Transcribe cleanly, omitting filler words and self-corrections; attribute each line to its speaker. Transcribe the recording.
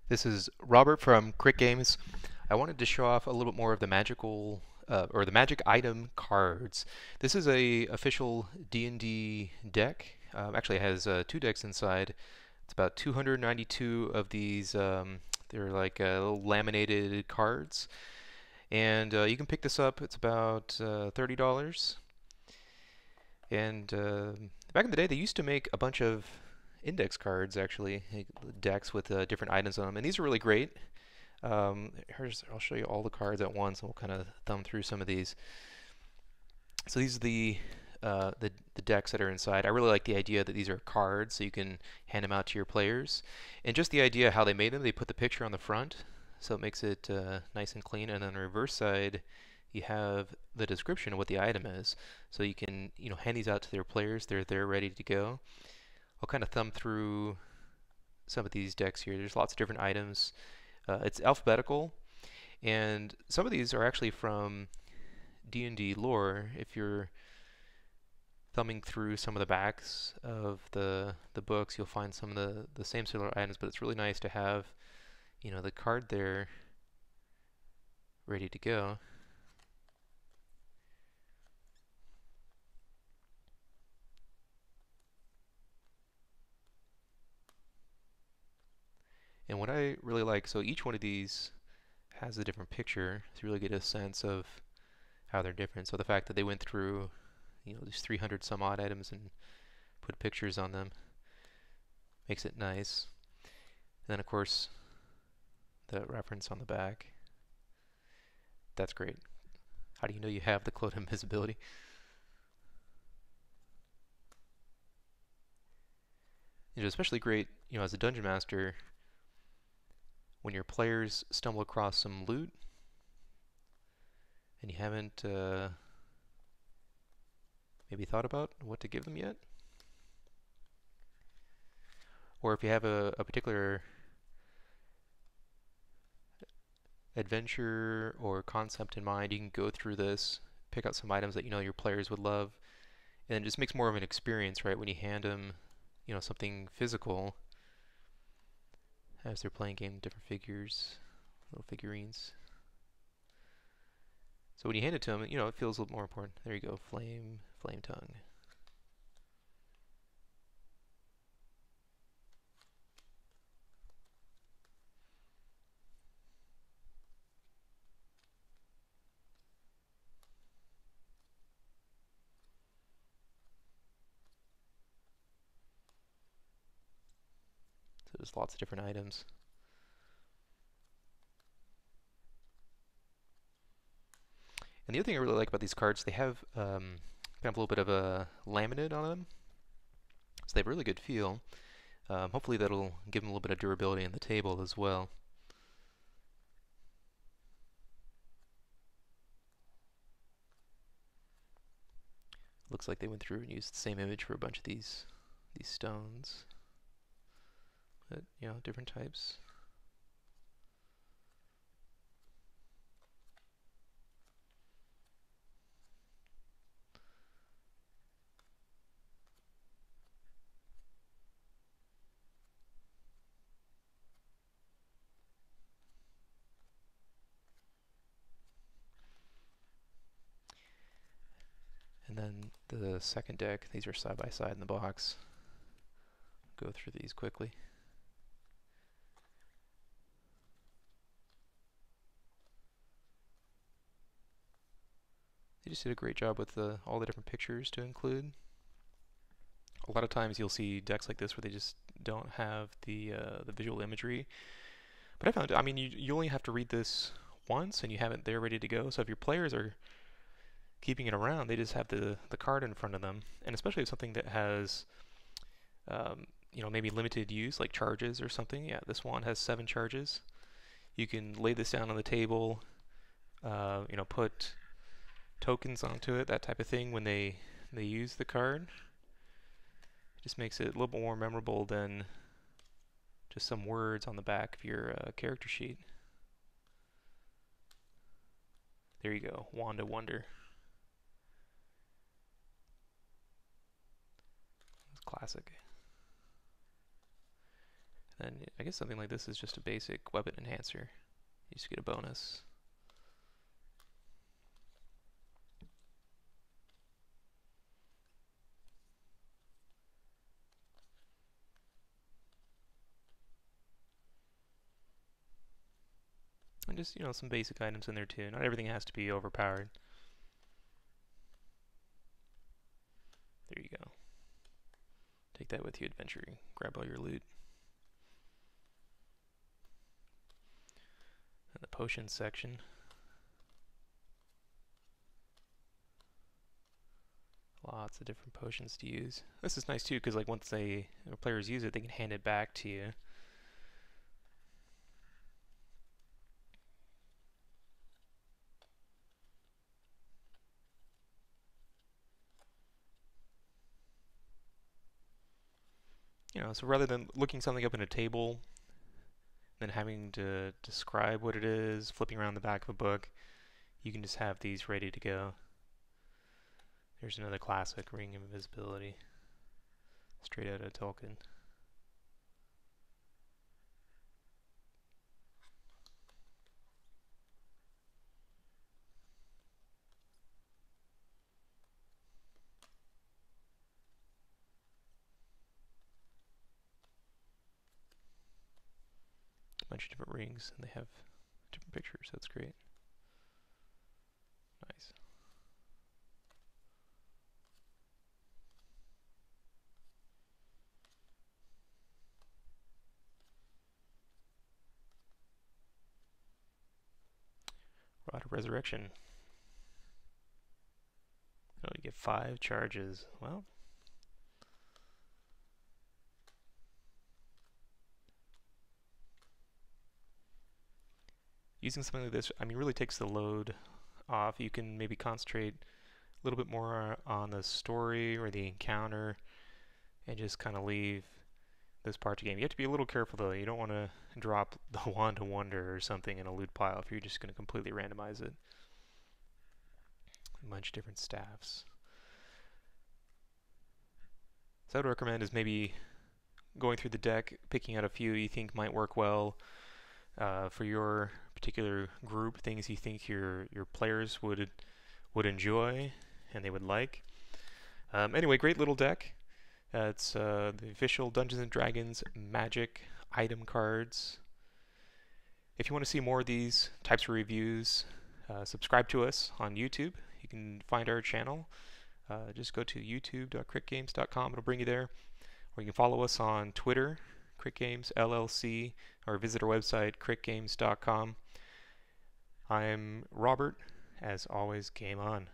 Speaker 1: This is Robert from Crick Games. I wanted to show off a little bit more of the magical or the magic item cards. This is a official D&D deck. Actually, it has two decks inside. It's about 292 of these. They're like little laminated cards, and you can pick this up. It's about $30. And back in the day, they used to make a bunch of index cards, actually, decks with different items on them, and these are really great. I'll show you all the cards at once, and we'll kind of thumb through some of these. So these are the decks that are inside. I really like the idea that these are cards, so you can hand them out to your players, and just the idea how they made them. They put the picture on the front, so it makes it nice and clean, and on the reverse side, you have the description of what the item is, so you can hand these out to their players. They're ready to go. I'll kind of thumb through some of these decks here. There's lots of different items. It's alphabetical, and some of these are actually from D&D lore. If you're thumbing through some of the backs of the books, you'll find some of the same similar items, but it's really nice to have, the card there ready to go. And what I really like, so each one of these has a different picture, so you really get a sense of how they're different. So the fact that they went through, these 300 some odd items and put pictures on them makes it nice. And then of course, the reference on the back. That's great. How do you know you have the cloak invisibility? It's especially great, as a dungeon master, when your players stumble across some loot and you haven't maybe thought about what to give them yet. Or if you have a particular adventure or concept in mind, you can go through this, pick out some items that your players would love, and it just makes more of an experience, right? When you hand them, something physical as they're playing game, different figures, little figurines. So when you hand it to them, it feels a little more important. There you go, flame tongue. So there's lots of different items. And the other thing I really like about these cards, they have kind of a little bit of a laminate on them, so they have a really good feel. Hopefully that'll give them a little bit of durability on the table as well. Looks like they went through and used the same image for a bunch of these stones, but different types. And then the second deck, these are side by side in the box. Go through these quickly. They just did a great job with all the different pictures to include. A lot of times you'll see decks like this where they just don't have the visual imagery. But I found, you only have to read this once and you have it there ready to go. So if your players are keeping it around, they just have the card in front of them. And especially if something that has, maybe limited use, like charges or something. Yeah, this one has 7 charges. You can lay this down on the table, put tokens onto it, that type of thing when they use the card. It just makes it a little bit more memorable than just some words on the back of your character sheet. There you go, Wand of Wonder. It's classic. And I guess something like this is just a basic weapon enhancer. You just get a bonus. And just, some basic items in there too. Not everything has to be overpowered. There you go. Take that with you adventuring. Grab all your loot. And the potions section. Lots of different potions to use. This is nice too, because like once players use it, they can hand it back to you. So rather than looking something up in a table, then having to describe what it is, flipping around the back of a book, you can just have these ready to go. There's another classic, Ring of Invisibility, straight out of Tolkien. A bunch of different rings, and they have different pictures. That's great. Nice. Rod of Resurrection. Oh, you get 5 charges. Well, using something like this, really takes the load off. You can maybe concentrate a little bit more on the story or the encounter and just kind of leave this part to game. You have to be a little careful though. You don't want to drop the Wand of Wonder or something in a loot pile if you're just going to completely randomize it. A bunch of different staffs. So I would recommend is maybe going through the deck, picking out a few you think might work well for your particular group, things you think your players would enjoy and they would like. Anyway, great little deck. It's the official Dungeons & Dragons Magic item cards. If you want to see more of these types of reviews, subscribe to us on YouTube. You can find our channel. Just go to youtube.crickgames.com. It'll bring you there. Or you can follow us on Twitter, CrickGames LLC, or visit our website, crickgames.com. I'm Robert. As always, game on.